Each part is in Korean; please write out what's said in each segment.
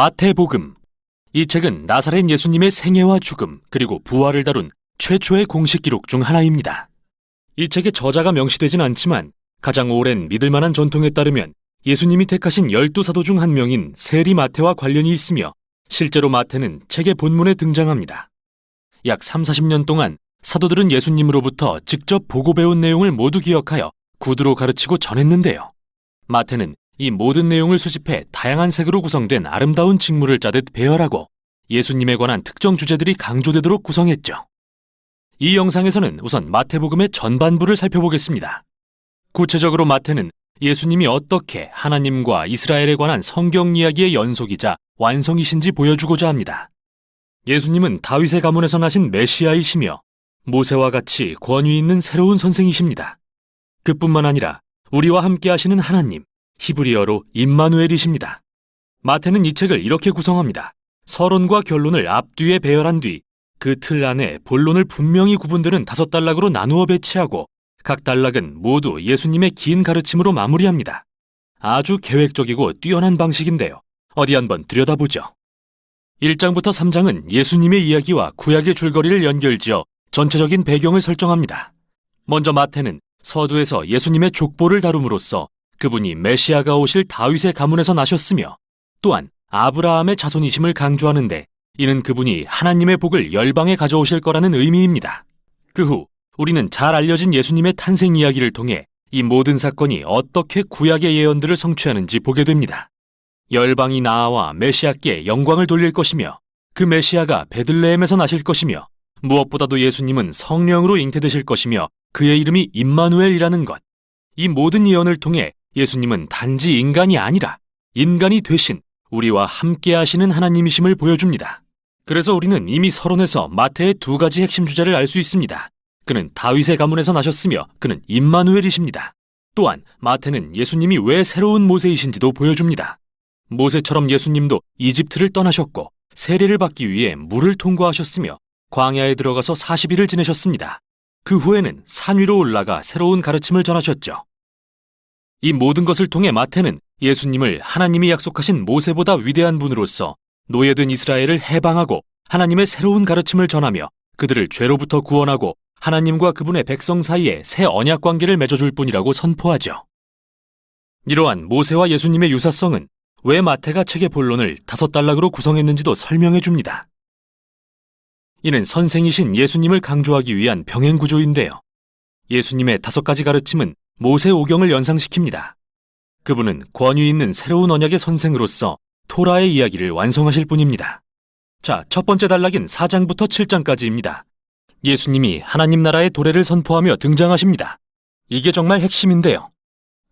마태복음. 이 책은 나사렛 예수님의 생애와 죽음 그리고 부활을 다룬 최초의 공식 기록 중 하나입니다. 이 책의 저자가 명시되진 않지만 가장 오랜 믿을만한 전통에 따르면 예수님이 택하신 12사도 중 한 명인 세리 마태와 관련이 있으며 실제로 마태는 책의 본문에 등장합니다. 약 30-40년 동안 사도들은 예수님으로부터 직접 보고 배운 내용을 모두 기억하여 구두로 가르치고 전했는데요. 마태는 이 모든 내용을 수집해 다양한 색으로 구성된 아름다운 직무를 짜듯 배열하고 예수님에 관한 특정 주제들이 강조되도록 구성했죠. 이 영상에서는 우선 마태복음의 전반부를 살펴보겠습니다. 구체적으로 마태는 예수님이 어떻게 하나님과 이스라엘에 관한 성경 이야기의 연속이자 완성이신지 보여주고자 합니다. 예수님은 다윗의 가문에서 나신 메시아이시며 모세와 같이 권위 있는 새로운 선생이십니다. 그뿐만 아니라 우리와 함께 하시는 하나님, 히브리어로 임마누엘이십니다. 마태는 이 책을 이렇게 구성합니다. 서론과 결론을 앞뒤에 배열한 뒤 그 틀 안에 본론을 분명히 구분되는 5단락으로 나누어 배치하고 각 단락은 모두 예수님의 긴 가르침으로 마무리합니다. 아주 계획적이고 뛰어난 방식인데요. 어디 한번 들여다보죠. 1장부터 3장은 예수님의 이야기와 구약의 줄거리를 연결지어 전체적인 배경을 설정합니다. 먼저 마태는 서두에서 예수님의 족보를 다룸으로써 그분이 메시아가 오실 다윗의 가문에서 나셨으며 또한 아브라함의 자손이심을 강조하는데 이는 그분이 하나님의 복을 열방에 가져오실 거라는 의미입니다. 그 후 우리는 잘 알려진 예수님의 탄생 이야기를 통해 이 모든 사건이 어떻게 구약의 예언들을 성취하는지 보게 됩니다. 열방이 나아와 메시아께 영광을 돌릴 것이며 그 메시아가 베들레헴에서 나실 것이며 무엇보다도 예수님은 성령으로 잉태되실 것이며 그의 이름이 임마누엘이라는 것. 이 모든 예언을 통해 예수님은 단지 인간이 아니라 인간이 되신 우리와 함께 하시는 하나님이심을 보여줍니다. 그래서 우리는 이미 서론에서 마태의 2가지 핵심 주제를 알 수 있습니다. 그는 다윗의 가문에서 나셨으며 그는 임마누엘이십니다. 또한 마태는 예수님이 왜 새로운 모세이신지도 보여줍니다. 모세처럼 예수님도 이집트를 떠나셨고 세례를 받기 위해 물을 통과하셨으며 광야에 들어가서 40일을 지내셨습니다. 그 후에는 산 위로 올라가 새로운 가르침을 전하셨죠. 이 모든 것을 통해 마태는 예수님을 하나님이 약속하신 모세보다 위대한 분으로서 노예된 이스라엘을 해방하고 하나님의 새로운 가르침을 전하며 그들을 죄로부터 구원하고 하나님과 그분의 백성 사이에 새 언약 관계를 맺어줄 뿐이라고 선포하죠. 이러한 모세와 예수님의 유사성은 왜 마태가 책의 본론을 5단락으로 구성했는지도 설명해 줍니다. 이는 선생이신 예수님을 강조하기 위한 병행 구조인데요. 예수님의 5가지 가르침은 모세 오경을 연상시킵니다. 그분은 권위 있는 새로운 언약의 선생으로서 토라의 이야기를 완성하실 분입니다. 자, 첫 번째 단락인 4장부터 7장까지입니다. 예수님이 하나님 나라의 도래를 선포하며 등장하십니다. 이게 정말 핵심인데요.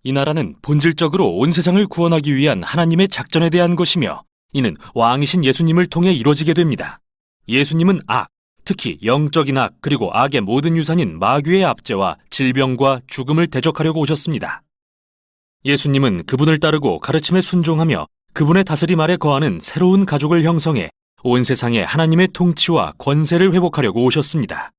이 나라는 본질적으로 온 세상을 구원하기 위한 하나님의 작전에 대한 것이며 이는 왕이신 예수님을 통해 이루어지게 됩니다. 예수님은 악, 특히 영적인 악 그리고 악의 모든 유산인 마귀의 압제와 질병과 죽음을 대적하려고 오셨습니다. 예수님은 그분을 따르고 가르침에 순종하며 그분의 다스림 아래 거하는 새로운 가족을 형성해 온 세상에 하나님의 통치와 권세를 회복하려고 오셨습니다.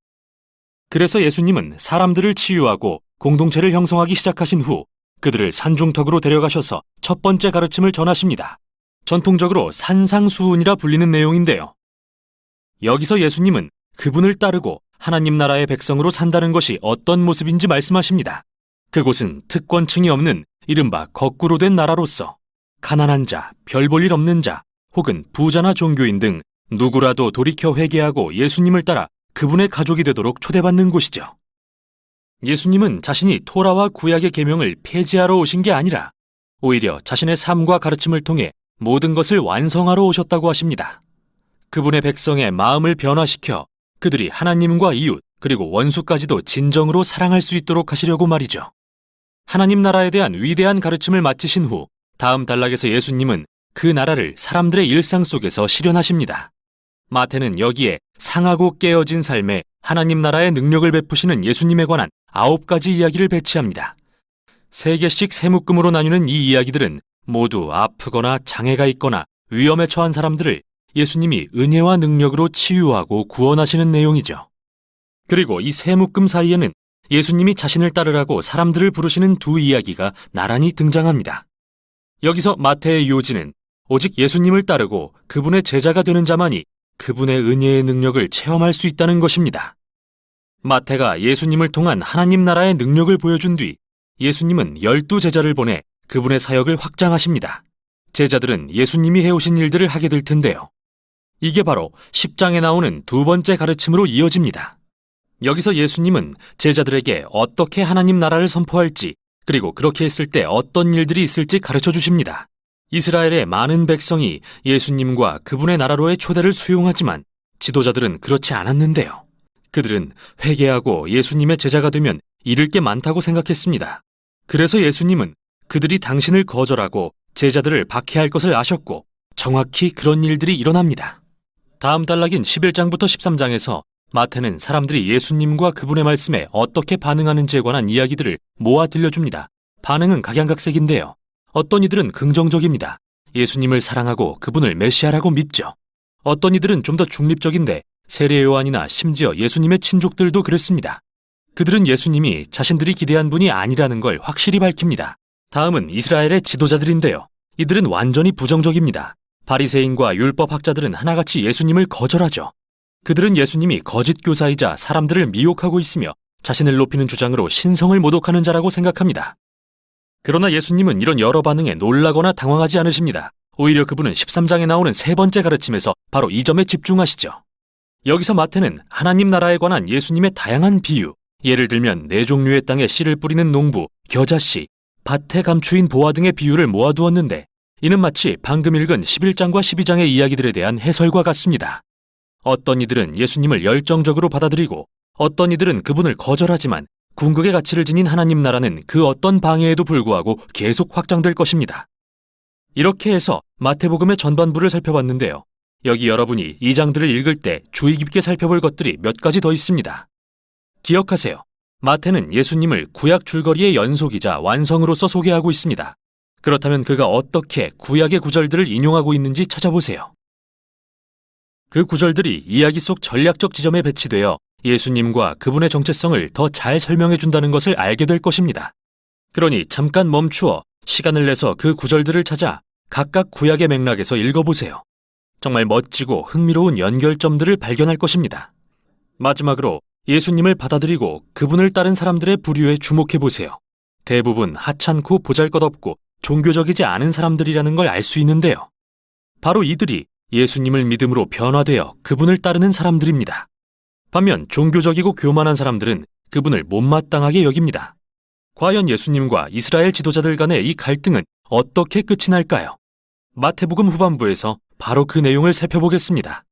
그래서 예수님은 사람들을 치유하고 공동체를 형성하기 시작하신 후 그들을 산중턱으로 데려가셔서 첫 번째 가르침을 전하십니다. 전통적으로 산상수훈이라 불리는 내용인데요. 여기서 예수님은 그분을 따르고 하나님 나라의 백성으로 산다는 것이 어떤 모습인지 말씀하십니다. 그곳은 특권층이 없는 이른바 거꾸로 된 나라로서 가난한 자, 별 볼 일 없는 자, 혹은 부자나 종교인 등 누구라도 돌이켜 회개하고 예수님을 따라 그분의 가족이 되도록 초대받는 곳이죠. 예수님은 자신이 토라와 구약의 계명을 폐지하러 오신 게 아니라 오히려 자신의 삶과 가르침을 통해 모든 것을 완성하러 오셨다고 하십니다. 그분의 백성의 마음을 변화시켜 그들이 하나님과 이웃 그리고 원수까지도 진정으로 사랑할 수 있도록 하시려고 말이죠. 하나님 나라에 대한 위대한 가르침을 마치신 후 다음 단락에서 예수님은 그 나라를 사람들의 일상 속에서 실현하십니다. 마태는 여기에 상하고 깨어진 삶에 하나님 나라의 능력을 베푸시는 예수님에 관한 9가지 이야기를 배치합니다. 3개씩 세 묶음으로 나뉘는 이 이야기들은 모두 아프거나 장애가 있거나 위험에 처한 사람들을 예수님이 은혜와 능력으로 치유하고 구원하시는 내용이죠. 그리고 이 세 묶음 사이에는 예수님이 자신을 따르라고 사람들을 부르시는 2 이야기가 나란히 등장합니다. 여기서 마태의 요지는 오직 예수님을 따르고 그분의 제자가 되는 자만이 그분의 은혜의 능력을 체험할 수 있다는 것입니다. 마태가 예수님을 통한 하나님 나라의 능력을 보여준 뒤 예수님은 12제자를 보내 그분의 사역을 확장하십니다. 제자들은 예수님이 해오신 일들을 하게 될 텐데요. 이게 바로 10장에 나오는 두 번째 가르침으로 이어집니다. 여기서 예수님은 제자들에게 어떻게 하나님 나라를 선포할지, 그리고 그렇게 했을 때 어떤 일들이 있을지 가르쳐 주십니다. 이스라엘의 많은 백성이 예수님과 그분의 나라로의 초대를 수용하지만 지도자들은 그렇지 않았는데요. 그들은 회개하고 예수님의 제자가 되면 잃을 게 많다고 생각했습니다. 그래서 예수님은 그들이 당신을 거절하고 제자들을 박해할 것을 아셨고 정확히 그런 일들이 일어납니다. 다음 단락인 11장부터 13장에서 마태는 사람들이 예수님과 그분의 말씀에 어떻게 반응하는지에 관한 이야기들을 모아 들려줍니다. 반응은 각양각색인데요. 어떤 이들은 긍정적입니다. 예수님을 사랑하고 그분을 메시아라고 믿죠. 어떤 이들은 좀 더 중립적인데 세례 요한이나 심지어 예수님의 친족들도 그랬습니다. 그들은 예수님이 자신들이 기대한 분이 아니라는 걸 확실히 밝힙니다. 다음은 이스라엘의 지도자들인데요. 이들은 완전히 부정적입니다. 바리새인과 율법학자들은 하나같이 예수님을 거절하죠. 그들은 예수님이 거짓 교사이자 사람들을 미혹하고 있으며 자신을 높이는 주장으로 신성을 모독하는 자라고 생각합니다. 그러나 예수님은 이런 여러 반응에 놀라거나 당황하지 않으십니다. 오히려 그분은 13장에 나오는 세 번째 가르침에서 바로 이 점에 집중하시죠. 여기서 마태는 하나님 나라에 관한 예수님의 다양한 비유, 예를 들면 네 종류의 땅에 씨를 뿌리는 농부, 겨자씨, 밭에 감추인 보화 등의 비유를 모아두었는데 이는 마치 방금 읽은 11장과 12장의 이야기들에 대한 해설과 같습니다. 어떤 이들은 예수님을 열정적으로 받아들이고 어떤 이들은 그분을 거절하지만 궁극의 가치를 지닌 하나님 나라는 그 어떤 방해에도 불구하고 계속 확장될 것입니다. 이렇게 해서 마태복음의 전반부를 살펴봤는데요. 여기 여러분이 이 장들을 읽을 때 주의 깊게 살펴볼 것들이 몇 가지 더 있습니다. 기억하세요. 마태는 예수님을 구약 줄거리의 연속이자 완성으로서 소개하고 있습니다. 그렇다면 그가 어떻게 구약의 구절들을 인용하고 있는지 찾아보세요. 그 구절들이 이야기 속 전략적 지점에 배치되어 예수님과 그분의 정체성을 더 잘 설명해 준다는 것을 알게 될 것입니다. 그러니 잠깐 멈추어 시간을 내서 그 구절들을 찾아 각각 구약의 맥락에서 읽어보세요. 정말 멋지고 흥미로운 연결점들을 발견할 것입니다. 마지막으로 예수님을 받아들이고 그분을 따른 사람들의 부류에 주목해보세요. 대부분 하찮고 보잘것없고 종교적이지 않은 사람들이라는 걸 알 수 있는데요. 바로 이들이 예수님을 믿음으로 변화되어 그분을 따르는 사람들입니다. 반면 종교적이고 교만한 사람들은 그분을 못마땅하게 여깁니다. 과연 예수님과 이스라엘 지도자들 간의 이 갈등은 어떻게 끝이 날까요? 마태복음 후반부에서 바로 그 내용을 살펴보겠습니다.